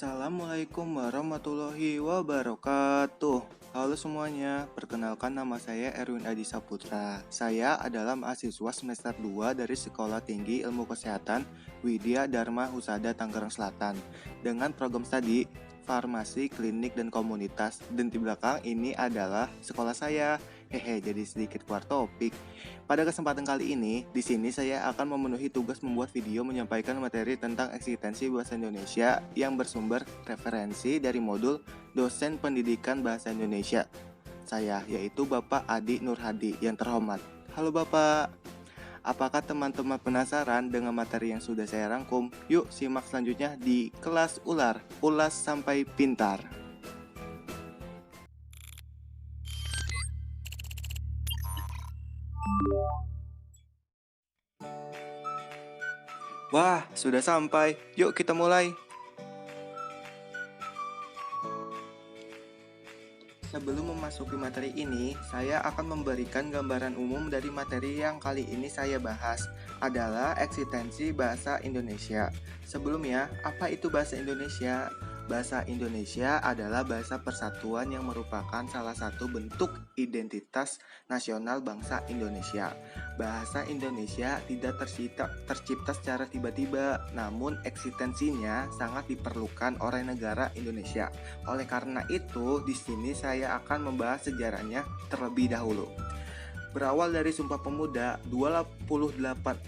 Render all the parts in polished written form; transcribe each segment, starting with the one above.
Assalamualaikum warahmatullahi wabarakatuh. Halo semuanya, perkenalkan nama saya Erwin Adi Saputra. Saya adalah mahasiswa semester 2 dari Sekolah Tinggi Ilmu Kesehatan Widya Dharma Husada Tangerang Selatan dengan program studi Farmasi, Klinik, dan Komunitas. Dan di belakang ini adalah sekolah saya. Jadi sedikit keluar topik. Pada kesempatan kali ini, di sini saya akan memenuhi tugas membuat video menyampaikan materi tentang eksistensi bahasa Indonesia yang bersumber referensi dari modul dosen pendidikan bahasa Indonesia. Saya yaitu Bapak Adi Nurhadi yang terhormat. Halo Bapak. Apakah teman-teman penasaran dengan materi yang sudah saya rangkum? Yuk simak selanjutnya di kelas ular, ulas sampai pintar. Wah, sudah sampai. Yuk kita mulai. Sebelum memasuki materi ini, saya akan memberikan gambaran umum dari materi yang kali ini saya bahas, adalah eksistensi bahasa Indonesia. Sebelumnya, apa itu bahasa Indonesia? Bahasa Indonesia adalah bahasa persatuan yang merupakan salah satu bentuk identitas nasional bangsa Indonesia. Bahasa Indonesia tidak tercipta secara tiba-tiba, namun eksistensinya sangat diperlukan oleh negara Indonesia. Oleh karena itu, di sini saya akan membahas sejarahnya terlebih dahulu. Berawal dari Sumpah Pemuda 28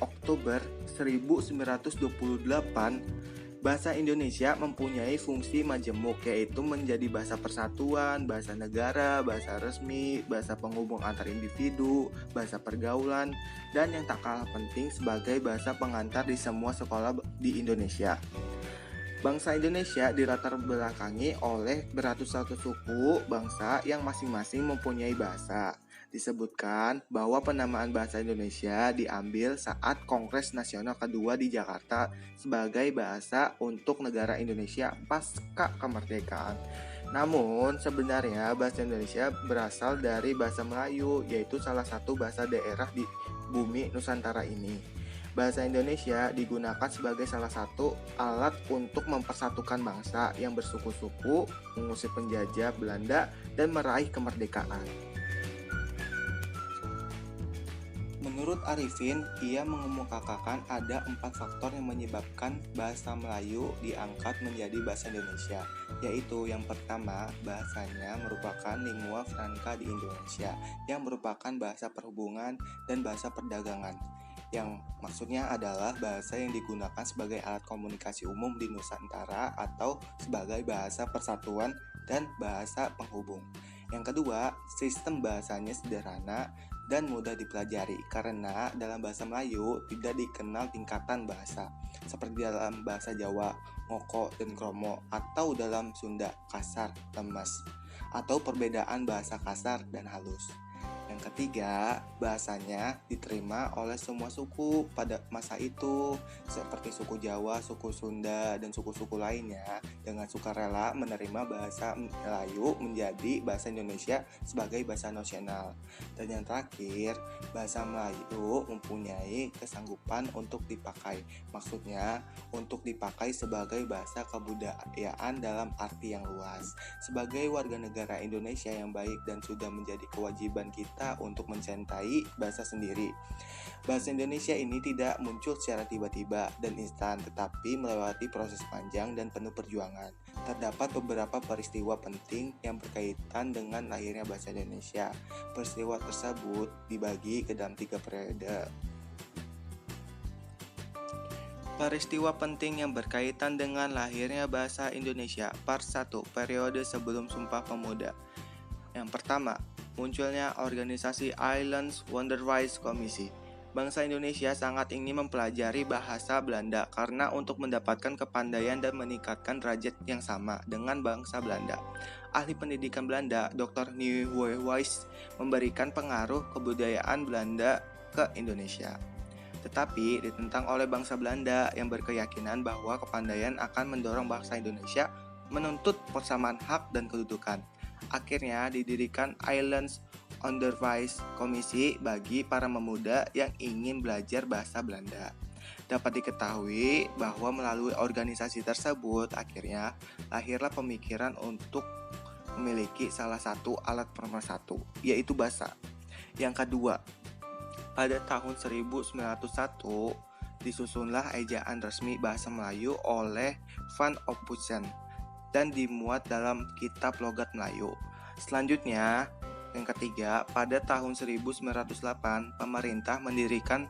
Oktober 1928, bahasa Indonesia mempunyai fungsi majemuk, yaitu menjadi bahasa persatuan, bahasa negara, bahasa resmi, bahasa penghubung antar individu, bahasa pergaulan, dan yang tak kalah penting sebagai bahasa pengantar di semua sekolah di Indonesia. Bangsa Indonesia dilatar belakangi oleh beratus-ratus suku bangsa yang masing-masing mempunyai bahasa. Disebutkan bahwa penamaan bahasa Indonesia diambil saat Kongres Nasional Kedua di Jakarta sebagai bahasa untuk negara Indonesia pasca kemerdekaan. Namun sebenarnya bahasa Indonesia berasal dari bahasa Melayu, yaitu salah satu bahasa daerah di bumi Nusantara ini. Bahasa Indonesia digunakan sebagai salah satu alat untuk mempersatukan bangsa yang bersuku-suku, mengusir penjajah Belanda, dan meraih kemerdekaan. Menurut Arifin, ia mengemukakan ada 4 faktor yang menyebabkan bahasa Melayu diangkat menjadi bahasa Indonesia, yaitu yang pertama, bahasanya merupakan lingua franca di Indonesia, yang merupakan bahasa perhubungan dan bahasa perdagangan, yang maksudnya adalah bahasa yang digunakan sebagai alat komunikasi umum di Nusantara atau sebagai bahasa persatuan dan bahasa penghubung. Yang kedua, sistem bahasanya sederhana dan mudah dipelajari karena dalam bahasa Melayu tidak dikenal tingkatan bahasa seperti dalam bahasa Jawa, ngoko dan kromo, atau dalam Sunda, kasar, lemes, atau perbedaan bahasa kasar dan halus. Yang ketiga, bahasanya diterima oleh semua suku pada masa itu, seperti suku Jawa, suku Sunda, dan suku-suku lainnya dengan sukarela menerima bahasa Melayu menjadi bahasa Indonesia sebagai bahasa nasional. Dan yang terakhir, bahasa Melayu mempunyai kesanggupan untuk dipakai. Maksudnya, untuk dipakai sebagai bahasa kebudayaan dalam arti yang luas. Sebagai warga negara Indonesia yang baik dan sudah menjadi kewajiban kita untuk mencintai bahasa sendiri. Bahasa Indonesia ini tidak muncul secara tiba-tiba dan instan, tetapi melewati proses panjang dan penuh perjuangan. Terdapat beberapa peristiwa penting yang berkaitan dengan lahirnya bahasa Indonesia. Peristiwa tersebut dibagi ke dalam 3 periode. Peristiwa penting yang berkaitan dengan lahirnya bahasa Indonesia. Part 1, periode sebelum Sumpah Pemuda. Yang pertama, munculnya organisasi Islands Wonderwise Commissie. Bangsa Indonesia sangat ingin mempelajari bahasa Belanda karena untuk mendapatkan kepandaian dan meningkatkan derajat yang sama dengan bangsa Belanda. Ahli pendidikan Belanda, Dr. Nieuwenhuis, memberikan pengaruh kebudayaan Belanda ke Indonesia. Tetapi ditentang oleh bangsa Belanda yang berkeyakinan bahwa kepandaian akan mendorong bangsa Indonesia menuntut persamaan hak dan kedudukan. Akhirnya didirikan Islands Onderwijs Commissie bagi para pemuda yang ingin belajar bahasa Belanda. Dapat diketahui bahwa melalui organisasi tersebut akhirnya lahirlah pemikiran untuk memiliki salah satu alat pemersatu, yaitu bahasa. Yang kedua, pada tahun 1901 disusunlah ejaan resmi bahasa Melayu oleh Van Ophusen dan dimuat dalam Kitab Logat Melayu. Selanjutnya, yang ketiga, pada tahun 1908 pemerintah mendirikan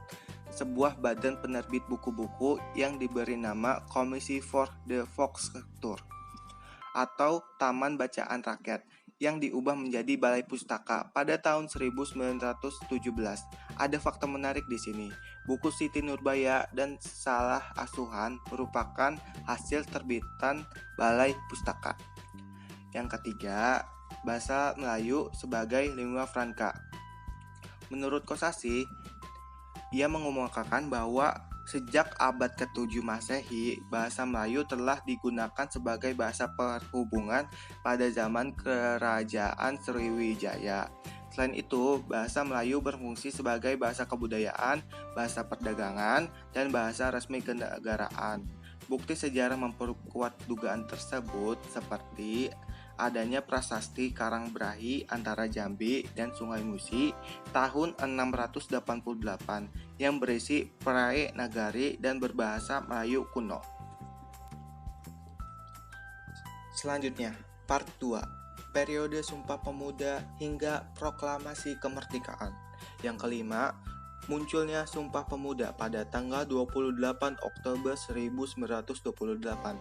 sebuah badan penerbit buku-buku yang diberi nama Komisi for the Volkskultur atau Taman Bacaan Rakyat yang diubah menjadi Balai Pustaka pada tahun 1917. Ada fakta menarik di sini. Buku Siti Nurbaya dan Salah Asuhan merupakan hasil terbitan Balai Pustaka. Yang ketiga, bahasa Melayu sebagai lingua franca. Menurut Kosasih, ia mengemukakan bahwa sejak abad ke-7 Masehi, bahasa Melayu telah digunakan sebagai bahasa perhubungan pada zaman Kerajaan Sriwijaya. Selain itu, bahasa Melayu berfungsi sebagai bahasa kebudayaan, bahasa perdagangan, dan bahasa resmi kenegaraan. Bukti sejarah memperkuat dugaan tersebut seperti adanya prasasti Karangbrahi antara Jambi dan Sungai Musi tahun 688 yang berisi prae nagari dan berbahasa Melayu kuno. Selanjutnya, part 2, periode Sumpah Pemuda hingga Proklamasi Kemerdekaan. Yang kelima, munculnya Sumpah Pemuda pada tanggal 28 Oktober 1928.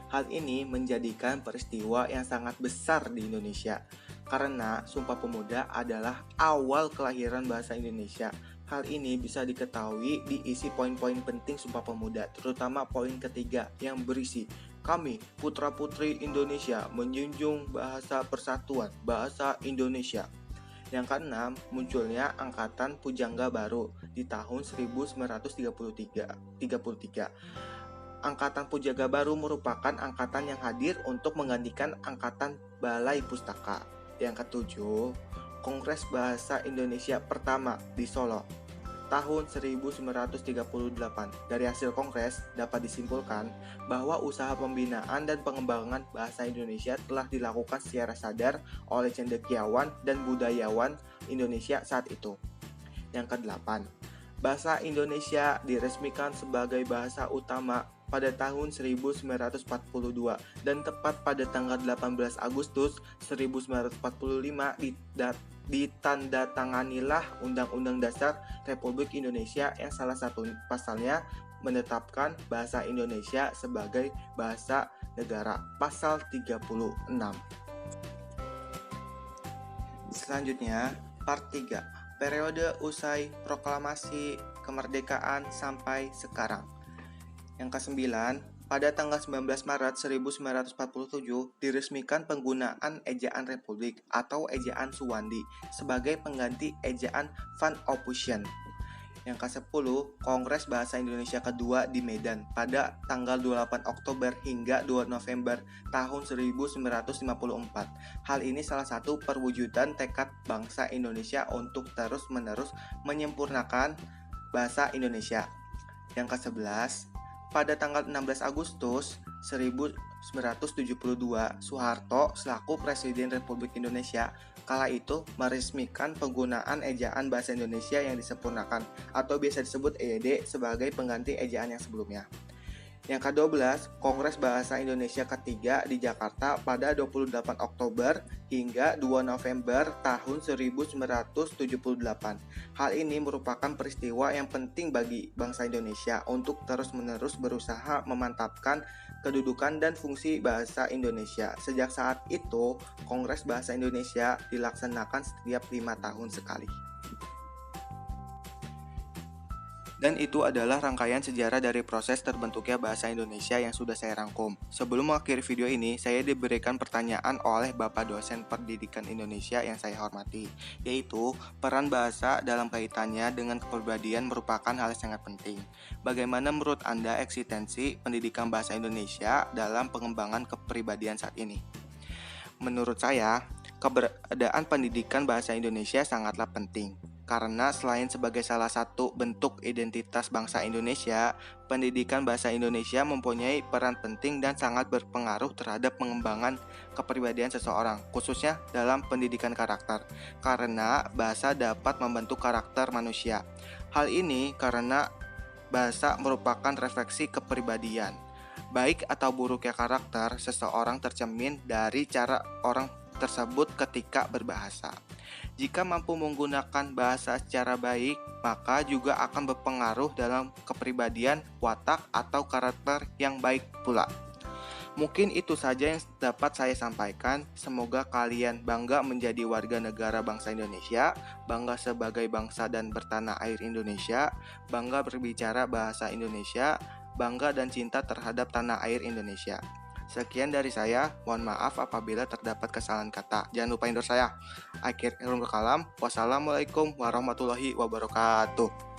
Hal ini menjadikan peristiwa yang sangat besar di Indonesia, karena Sumpah Pemuda adalah awal kelahiran bahasa Indonesia. Hal ini bisa diketahui diisi poin-poin penting Sumpah Pemuda, terutama poin ketiga yang berisi kami, putra-putri Indonesia, menjunjung bahasa persatuan, bahasa Indonesia. Yang keenam, munculnya Angkatan Pujangga Baru di tahun 1933. Angkatan Pujangga Baru merupakan angkatan yang hadir untuk menggantikan Angkatan Balai Pustaka. Yang ketujuh, Kongres Bahasa Indonesia pertama di Solo tahun 1938. Dari hasil kongres dapat disimpulkan bahwa usaha pembinaan dan pengembangan bahasa Indonesia telah dilakukan secara sadar oleh cendekiawan dan budayawan Indonesia saat itu. Yang kedelapan, bahasa Indonesia diresmikan sebagai bahasa utama pada tahun 1942 dan tepat pada tanggal 18 Agustus 1945 ditandatanganilah Undang-Undang Dasar Republik Indonesia yang salah satu pasalnya menetapkan bahasa Indonesia sebagai bahasa negara, pasal 36. Selanjutnya, part 3, periode usai proklamasi kemerdekaan sampai sekarang. Yang kesembilan, pada tanggal 19 Maret 1947 diresmikan penggunaan ejaan Republik atau ejaan Suwandi sebagai pengganti ejaan Van Ophusen. Yang ke-10, Kongres Bahasa Indonesia kedua di Medan pada tanggal 28 Oktober hingga 2 November tahun 1954. Hal ini salah satu perwujudan tekad bangsa Indonesia untuk terus-menerus menyempurnakan bahasa Indonesia. Yang ke-11, pada tanggal 16 Agustus 1972, Soeharto selaku Presiden Republik Indonesia kala itu meresmikan penggunaan ejaan bahasa Indonesia yang disempurnakan atau biasa disebut EYD sebagai pengganti ejaan yang sebelumnya. Yang ke-12, Kongres Bahasa Indonesia ketiga di Jakarta pada 28 Oktober hingga 2 November tahun 1978. Hal ini merupakan peristiwa yang penting bagi bangsa Indonesia untuk terus-menerus berusaha memantapkan kedudukan dan fungsi bahasa Indonesia. Sejak saat itu, Kongres Bahasa Indonesia dilaksanakan setiap 5 tahun sekali. Dan itu adalah rangkaian sejarah dari proses terbentuknya bahasa Indonesia yang sudah saya rangkum. Sebelum mengakhiri video ini, saya diberikan pertanyaan oleh Bapak dosen Pendidikan Indonesia yang saya hormati, yaitu peran bahasa dalam kaitannya dengan kepribadian merupakan hal yang sangat penting. Bagaimana menurut Anda eksistensi pendidikan bahasa Indonesia dalam pengembangan kepribadian saat ini? Menurut saya, keberadaan pendidikan bahasa Indonesia sangatlah penting. Karena selain sebagai salah satu bentuk identitas bangsa Indonesia, pendidikan bahasa Indonesia mempunyai peran penting dan sangat berpengaruh terhadap pengembangan kepribadian seseorang, khususnya dalam pendidikan karakter. Karena bahasa dapat membentuk karakter manusia. Hal ini karena bahasa merupakan refleksi kepribadian. Baik atau buruknya karakter seseorang tercermin dari cara orang tersebut ketika berbahasa. Jika mampu menggunakan bahasa secara baik, maka juga akan berpengaruh dalam kepribadian, watak, atau karakter yang baik pula. Mungkin itu saja yang dapat saya sampaikan. Semoga kalian bangga menjadi warga negara bangsa Indonesia, bangga sebagai bangsa dan bertanah air Indonesia, bangga berbicara bahasa Indonesia, bangga dan cinta terhadap tanah air Indonesia. Sekian dari saya, mohon maaf apabila terdapat kesalahan kata. Jangan lupa endorse saya. Akhirul kalam, wassalamualaikum warahmatullahi wabarakatuh.